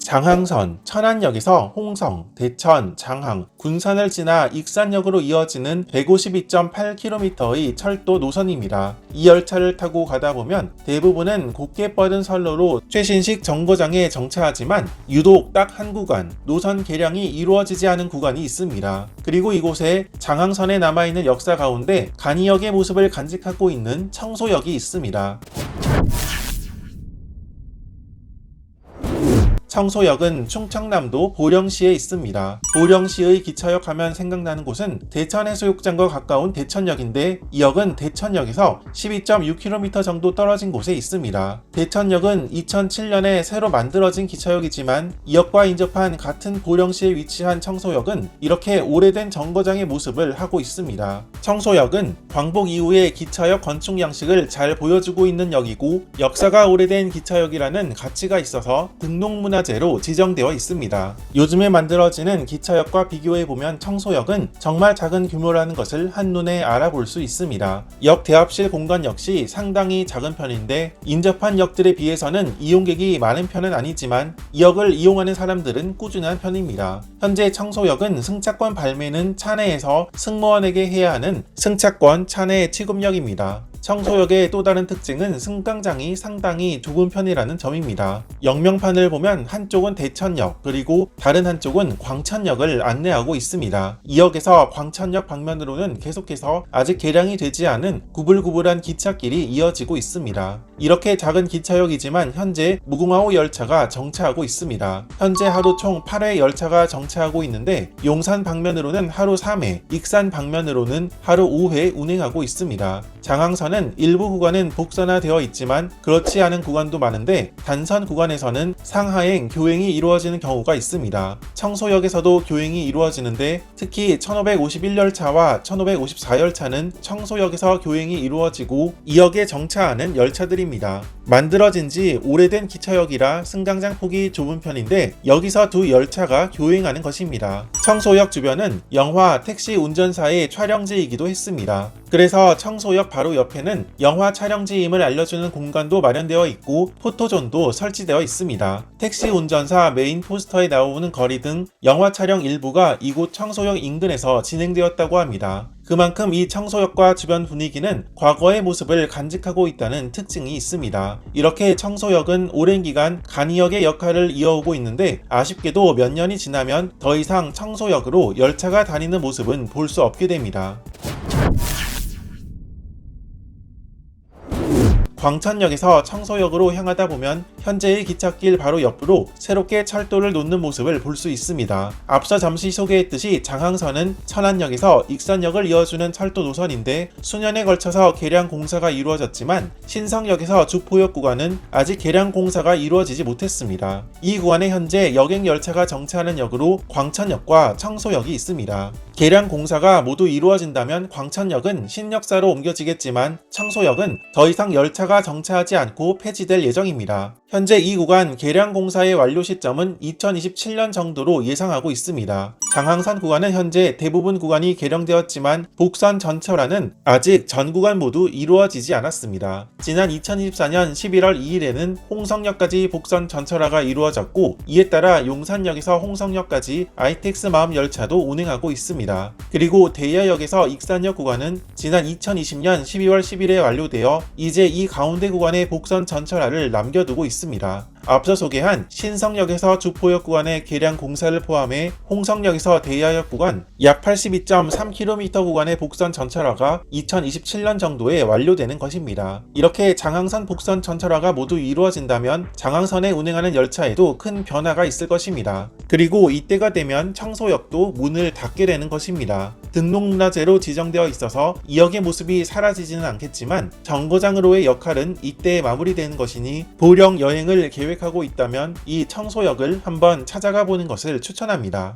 장항선, 천안역에서 홍성, 대천, 장항, 군산을 지나 익산역으로 이어지는 152.8km의 철도 노선입니다. 이 열차를 타고 가다 보면 대부분은 곱게 뻗은 선로로 최신식 정거장에 정차하지만 유독 딱 한 구간, 노선 개량이 이루어지지 않은 구간이 있습니다. 그리고 이곳에 장항선에 남아있는 역사 가운데 간이역의 모습을 간직하고 있는 청소역이 있습니다. 청소역은 충청남도 보령시에 있습니다. 보령시의 기차역 하면 생각나는 곳은 대천해수욕장과 가까운 대천역인데 이 역은 대천역에서 12.6km 정도 떨어진 곳에 있습니다. 대천역은 2007년에 새로 만들어진 기차역이지만 이 역과 인접한 같은 보령시에 위치한 청소역은 이렇게 오래된 정거장의 모습을 하고 있습니다. 청소역은 광복 이후의 기차역 건축 양식을 잘 보여주고 있는 역이고 역사가 오래된 기차역이라는 가치가 있어서 등록문화재로 지정되어 있습니다. 요즘에 만들어지는 기차역과 비교해보면 청소역은 정말 작은 규모라는 것을 한눈에 알아볼 수 있습니다. 역 대합실 공간 역시 상당히 작은 편인데 인접한 역들에 비해서는 이용객이 많은 편은 아니지만 이 역을 이용하는 사람들은 꾸준한 편입니다. 현재 청소역은 승차권 발매는 차내에서 승무원에게 해야 하는 승차권 차내 취급역입니다. 청소역의 또 다른 특징은 승강장이 상당히 좁은 편이라는 점입니다. 역명판을 보면 한쪽은 대천역 그리고 다른 한쪽은 광천역을 안내하고 있습니다. 이 역에서 광천역 방면으로는 계속해서 아직 개량이 되지 않은 구불구불한 기찻길이 이어지고 있습니다. 이렇게 작은 기차역이지만 현재 무궁화호 열차가 정차하고 있습니다. 현재 하루 총 8회 열차가 정차하고 있는데 용산 방면으로는 하루 3회, 익산 방면으로는 하루 5회 운행하고 있습니다. 장항선은 일부 구간은 복선화되어 있지만 그렇지 않은 구간도 많은데 단선 구간에서는 상하행, 교행이 이루어지는 경우가 있습니다. 청소역에서도 교행이 이루어지는데 특히 1551열차와 1554열차는 청소역에서 교행이 이루어지고 이 역에 정차하는 열차들입니다. 만들어진 지 오래된 기차역이라 승강장 폭이 좁은 편인데 여기서 두 열차가 교행하는 것입니다. 청소역 주변은 영화 택시 운전사의 촬영지이기도 했습니다. 그래서 청소역 바로 옆에는 영화 촬영지임을 알려주는 공간도 마련되어 있고 포토존도 설치되어 있습니다. 택시 운전사 메인 포스터에 나오는 거리 등 영화 촬영 일부가 이곳 청소역 인근에서 진행되었다고 합니다. 그만큼 이 청소역과 주변 분위기는 과거의 모습을 간직하고 있다는 특징이 있습니다. 이렇게 청소역은 오랜 기간 간이역의 역할을 이어오고 있는데 아쉽게도 몇 년이 지나면 더 이상 청소역으로 열차가 다니는 모습은 볼 수 없게 됩니다. 광천역에서 청소역으로 향하다 보면 현재의 기찻길 바로 옆으로 새롭게 철도를 놓는 모습을 볼 수 있습니다. 앞서 잠시 소개했듯이 장항선은 천안역에서 익산역을 이어주는 철도 노선인데 수년에 걸쳐서 개량 공사가 이루어졌지만 신성역에서 주포역 구간은 아직 개량 공사가 이루어지지 못했습니다. 이 구간에 현재 여객 열차가 정차하는 역으로 광천역과 청소역이 있습니다. 개량 공사가 모두 이루어진다면 광천역은 신역사로 옮겨지겠지만 청소역은 더 이상 열차가 정차하지 않고 폐지될 예정입니다. 현재 이 구간 개량 공사의 완료 시점은 2027년 정도로 예상하고 있습니다. 장항선 구간은 현재 대부분 구간이 개량되었지만 복선 전철화는 아직 전 구간 모두 이루어지지 않았습니다. 지난 2024년 11월 2일에는 홍성역까지 복선 전철화가 이루어졌고 이에 따라 용산역에서 홍성역까지 ITX 마음 열차도 운행하고 있습니다. 그리고 대여역에서 익산역 구간은 지난 2020년 12월 10일에 완료되어 이제 이 가운데 구간의 복선 전철화를 남겨두고 있습니다. 앞서 소개한 신성역에서 주포역 구간의 개량 공사를 포함해 홍성역에서 대야역 구간 약 82.3km 구간의 복선 전철화가 2027년 정도에 완료되는 것입니다. 이렇게 장항선 복선 전철화가 모두 이루어진다면 장항선에 운행하는 열차에도 큰 변화가 있을 것입니다. 그리고 이때가 되면 청소역도 문을 닫게 되는 것입니다. 등록문화재로 지정되어 있어서 이 역의 모습이 사라지지는 않겠지만 정거장으로의 역할은 이때 마무리되는 것이니 보령 여행을 계획하고 있다면 이 청소역을 한번 찾아가 보는 것을 추천합니다.